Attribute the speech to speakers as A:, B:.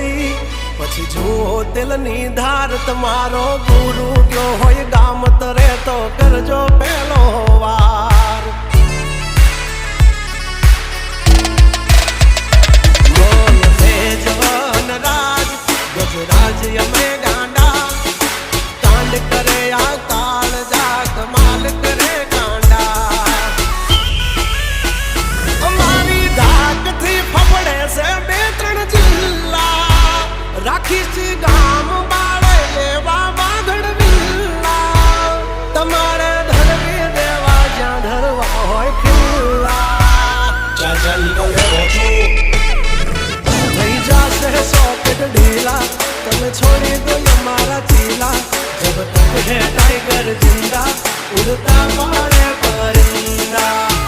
A: હોય પછી જુઓ દિલની ધાર તમારો ગુરુ ગયો હોય ગામ તરે તો કરજો પેલો વાર બોલ જવન રાજ ગજરાજ અમે ગાંડા કાંડ કરે આ કાળ જા કમાલ કરે ગાંડા અમારી ધાકથી ફફડે છે બે ત્રણ જિલ્લા રાખીશ ગામ બાળે લેવા વાગડ વિલ્લા તમારે ધરવી દેવા જ્યાં ધરવા હોય ખિલ્લા થઈ જશે સોકેટ ઢીલા તમે છોડી દો અમારા ચીલા જબ તક હે टाइगर जिंदा उड़ता